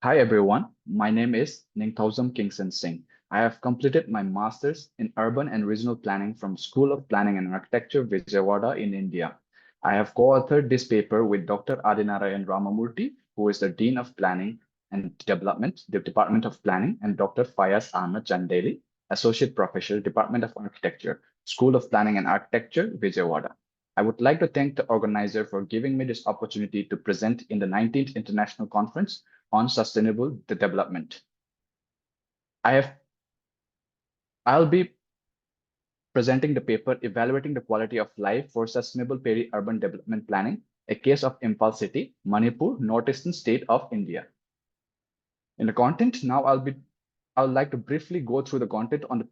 Hi everyone, my name is Ningthoujam Kingson Singh. I have completed my master's in urban and regional planning from School of Planning and Architecture, Vijayawada in India. I have co-authored this paper with Dr. Adinarayanane Ramamurthy, who is the Dean of Planning and Development, the Department of Planning, and Dr. Faiz Ahmed Chundeli, Associate Professor, Department of Architecture, School of Planning and Architecture, Vijayawada. I would like to thank the organizer for giving me this opportunity to present in the 19th International Conference on Sustainable Development. I'll be presenting the paper Evaluating the Quality of Life for Sustainable Peri-urban Development Planning, a case of Imphal City, Manipur, Northeastern State of India. In the content, now I would like to briefly go through the content on the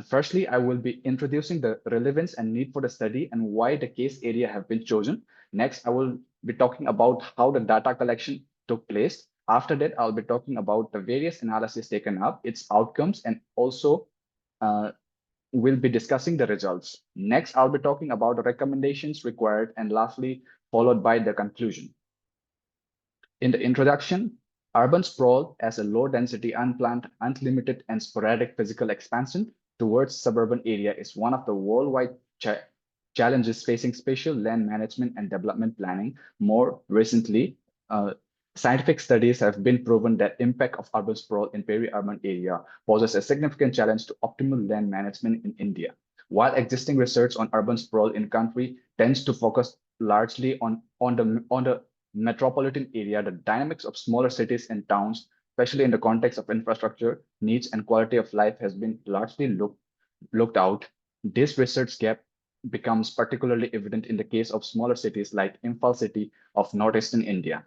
firstly, I will be introducing the relevance and need for the study and why the case area have been chosen. Next, I will be talking about how the data collection took place. After that, I'll be talking about the various analyses taken up, its outcomes, and also we'll be discussing the results. Next, I'll be talking about the recommendations required, and lastly, followed by the conclusion. In the introduction, urban sprawl as a low-density, unplanned, unlimited, and sporadic physical expansion towards suburban area is one of the worldwide challenges facing spatial land management and development planning. More recently, scientific studies have been proven that impact of urban sprawl in peri-urban area poses a significant challenge to optimal land management in India. While existing research on urban sprawl in country tends to focus largely on the metropolitan area, the dynamics of smaller cities and towns, especially in the context of infrastructure needs and quality of life, has been largely looked out. This research gap becomes particularly evident in the case of smaller cities like Imphal City of northeastern India.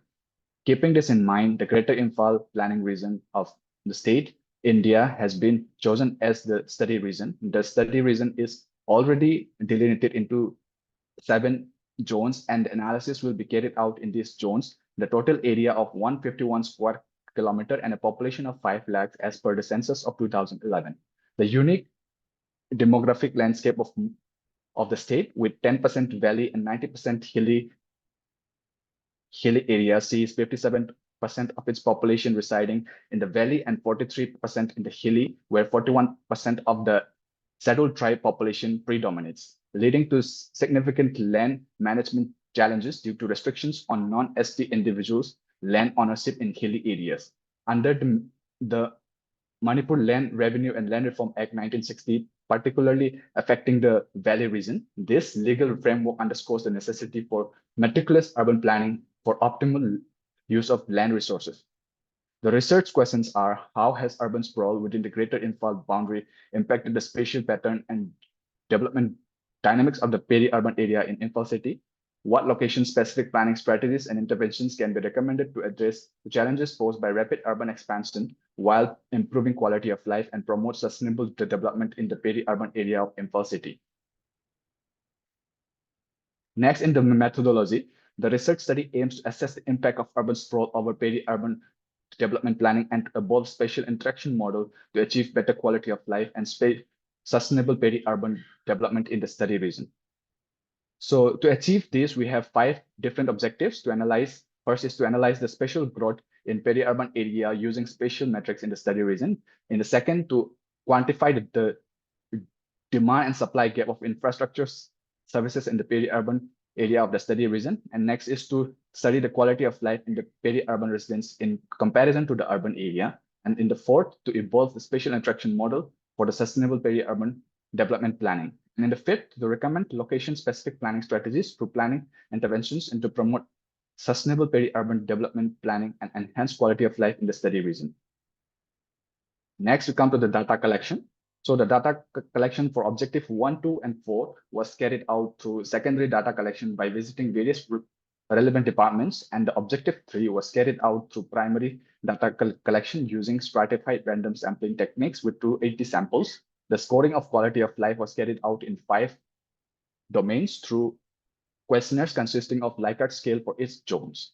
Keeping this in mind, the Greater Imphal Planning Region of the state, India, has been chosen as the study region. The study region is already delineated into 7 zones, and analysis will be carried out in these zones. The total area of 151 square kilometer and a population of 5 lakhs as per the census of 2011. The unique demographic landscape of the state with 10% valley and 90% hilly area sees 57% of its population residing in the valley and 43% in the hilly, where 41% of the settled tribe population predominates, leading to significant land management challenges due to restrictions on non-ST individuals' land ownership in hilly areas. Under the Manipur Land Revenue and Land Reform Act 1960, particularly affecting the valley region, this legal framework underscores the necessity for meticulous urban planning for optimal use of land resources. The research questions are: how has urban sprawl within the Greater Imphal Boundary impacted the spatial pattern and development dynamics of the peri-urban area in Imphal City? What location-specific planning strategies and interventions can be recommended to address the challenges posed by rapid urban expansion while improving quality of life and promote sustainable development in the peri-urban area of Imphal City? Next, in the methodology, the research study aims to assess the impact of urban sprawl over peri-urban development planning and to evolve spatial interaction model to achieve better quality of life and sustainable peri-urban development in the study region. So to achieve this, we have 5 different objectives to analyze. First is to analyze the spatial growth in peri-urban area using spatial metrics in the study region. In the second, to quantify the demand and supply gap of infrastructure services in the peri-urban area of the study region. And next is to study the quality of life in the peri-urban residents in comparison to the urban area. And in the fourth, to evolve the spatial interaction model for the sustainable peri-urban development planning. And in the fifth, to recommend location-specific planning strategies through planning interventions and to promote sustainable peri-urban development planning and enhance quality of life in the study region. Next, we come to the data collection. So the data collection for objective 1, 2, and 4 was carried out through secondary data collection by visiting various relevant departments, and the objective 3 was carried out through primary data collection using stratified random sampling techniques with 280 samples. The scoring of quality of life was carried out in 5 domains through questionnaires consisting of Likert scale for each zones.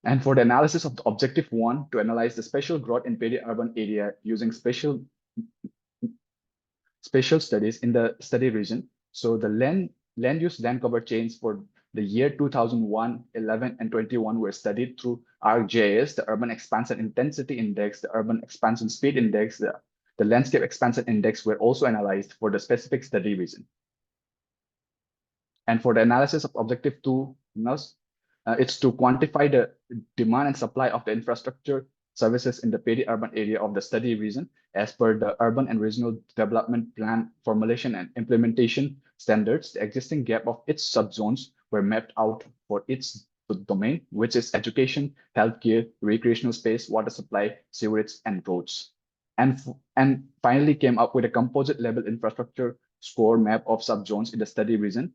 And for the analysis of the objective 1, to analyze the spatial growth in peri-urban area using spatial studies in the study region. So the land use land cover change for The year 2001, 11, and 21 were studied through ArcGIS, the Urban Expansion Intensity Index, the Urban Expansion Speed Index, the Landscape Expansion Index were also analyzed for the specific study region. And for the analysis of objective 2, it's to quantify the demand and supply of the infrastructure services in the peri-urban area of the study region as per the Urban and Regional Development Plan formulation and implementation standards. The existing gap of its subzones were mapped out for its domain, which is education, healthcare, recreational space, water supply, sewerage, and roads. And finally came up with a composite level infrastructure score map of subzones in the study region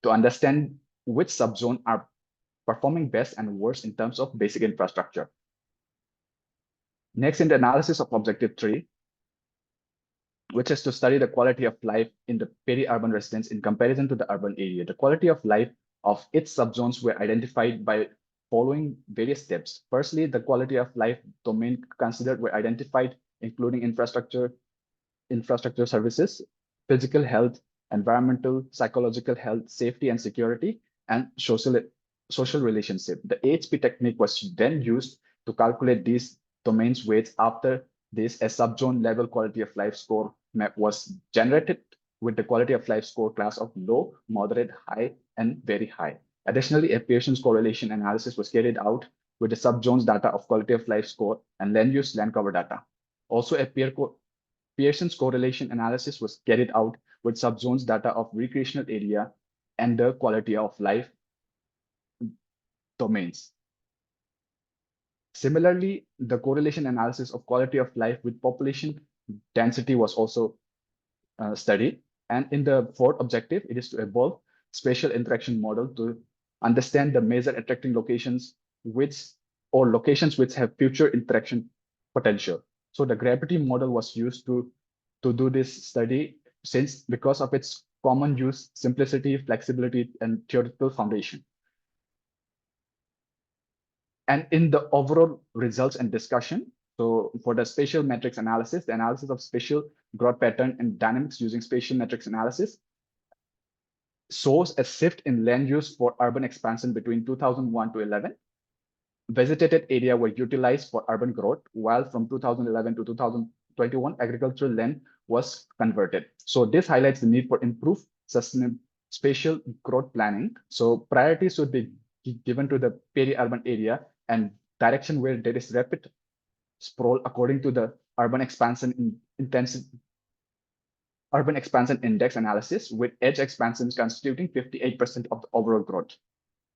to understand which subzone are performing best and worst in terms of basic infrastructure. Next, in the analysis of objective 3, which is to study the quality of life in the peri-urban residents in comparison to the urban area. The quality of life of its subzones were identified by following various steps. Firstly, the quality of life domain considered were identified, including infrastructure services, physical health, environmental, psychological health, safety and security, and social relationship. The AHP technique was then used to calculate these domains weights. After this, a subzone level quality of life score map was generated with the quality of life score class of low, moderate, high, and very high. Additionally, a Pearson's correlation analysis was carried out with the subzones data of quality of life score and land use land cover data. Also, a Pearson's correlation analysis was carried out with subzones data of recreational area and the quality of life domains. Similarly, the correlation analysis of quality of life with population density was also studied. And in the fourth objective, it is to evolve spatial interaction model to understand the major attracting locations locations which have future interaction potential. So the gravity model was used to do this study because of its common use, simplicity, flexibility, and theoretical foundation. And in the overall results and discussion, so for the spatial metrics analysis, the analysis of spatial growth pattern and dynamics using spatial metrics analysis shows a shift in land use for urban expansion between 2001 to 11. Vegetated area were utilized for urban growth, while from 2011 to 2021, agricultural land was converted. So this highlights the need for improved sustainable spatial growth planning. So priority should be given to the peri-urban area and direction where there is rapid sprawl according to the urban expansion index analysis, with edge expansions constituting 58% of the overall growth.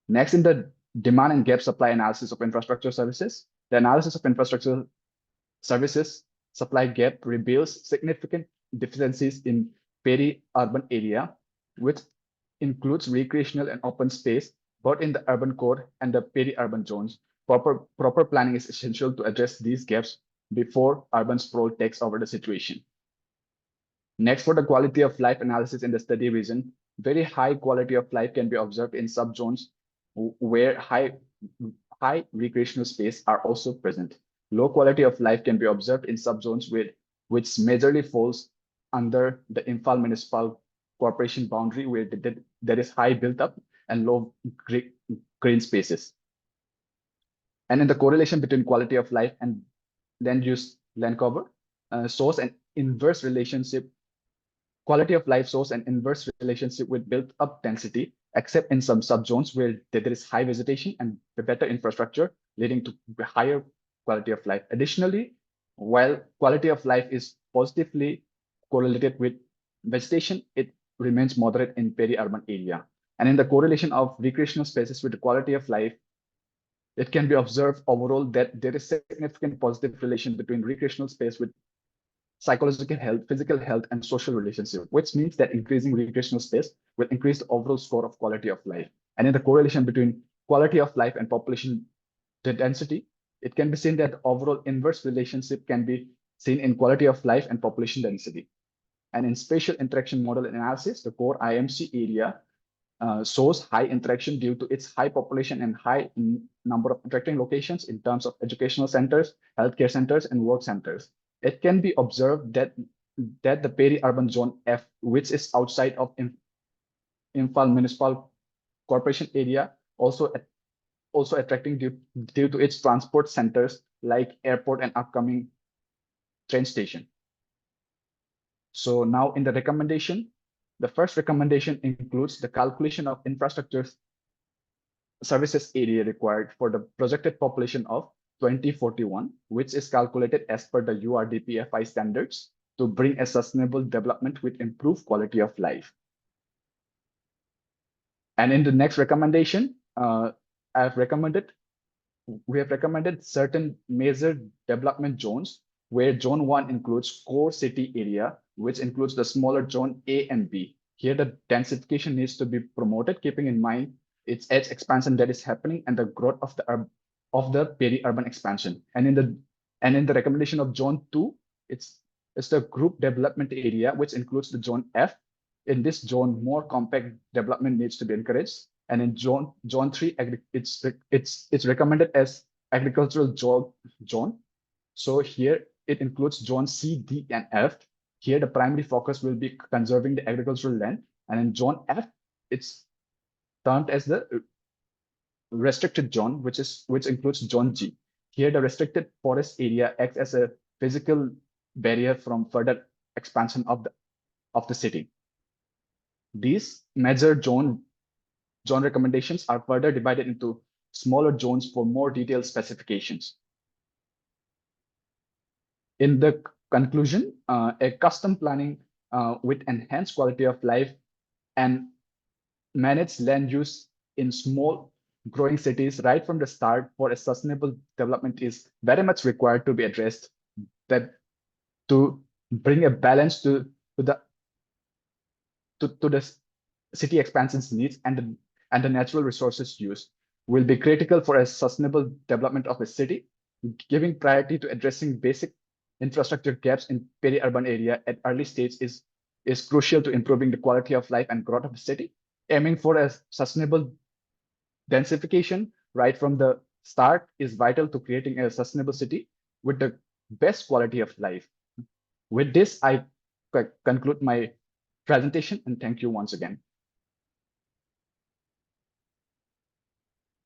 Next, in the demand and gap supply analysis of infrastructure services, the analysis of infrastructure services supply gap reveals significant deficiencies in peri-urban area, which includes recreational and open space, both in the urban core and the peri-urban zones. Proper planning is essential to address these gaps before urban sprawl takes over the situation. Next, for the quality of life analysis in the study region, very high quality of life can be observed in subzones where high recreational space are also present. Low quality of life can be observed in subzones which majorly falls under the Imphal Municipal Corporation boundary, where there is high built up and low green spaces. And in the correlation between quality of life and land use land cover, shows an inverse relationship. Quality of life shows an inverse relationship with built up density, except in some subzones where there is high vegetation and better infrastructure, leading to higher quality of life. Additionally, while quality of life is positively correlated with vegetation, it remains moderate in peri-urban area. And in the correlation of recreational spaces with the quality of life, it can be observed overall that there is significant positive relation between recreational space with psychological health, physical health, and social relationship, which means that increasing recreational space will increase the overall score of quality of life. And in the correlation between quality of life and population density, it can be seen that the overall inverse relationship can be seen in quality of life and population density. And in spatial interaction model analysis, the core IMC area shows high interaction due to its high population and high number of interacting locations in terms of educational centers, healthcare centers, and work centers. It can be observed that the peri-urban zone F, which is outside of Imphal Municipal corporation area, also attracting due to its transport centers like airport and upcoming train station. So now in the recommendation, the first recommendation includes the calculation of infrastructure services area required for the projected population of 2041, which is calculated as per the URDPFI standards to bring a sustainable development with improved quality of life. And in the next recommendation, we have recommended certain major development zones where zone 1 includes core city area, which includes the smaller zone A and B. Here, the densification needs to be promoted, keeping in mind its edge expansion that is happening and the growth of the peri-urban expansion. And in the recommendation of zone 2, it's the group development area, which includes the zone F. In this zone, more compact development needs to be encouraged. And in zone 3, it's recommended as agricultural zone. So here it includes zone C, D, and F. Here the primary focus will be conserving the agricultural land. And in zone F, it's termed as the restricted zone, which includes zone G. Here the restricted forest area acts as a physical barrier from further expansion of the city. These major zone recommendations are further divided into smaller zones for more detailed specifications. In the conclusion, a custom planning with enhanced quality of life and managed land use in small growing cities right from the start for a sustainable development is very much required to be addressed, that to bring a balance to the city expansion's needs and the natural resources used will be critical for a sustainable development of a city. Giving priority to addressing basic infrastructure gaps in peri-urban area at early stage is crucial to improving the quality of life and growth of the city. Aiming for a sustainable densification right from the start is vital to creating a sustainable city with the best quality of life. With this, I conclude my presentation and thank you once again.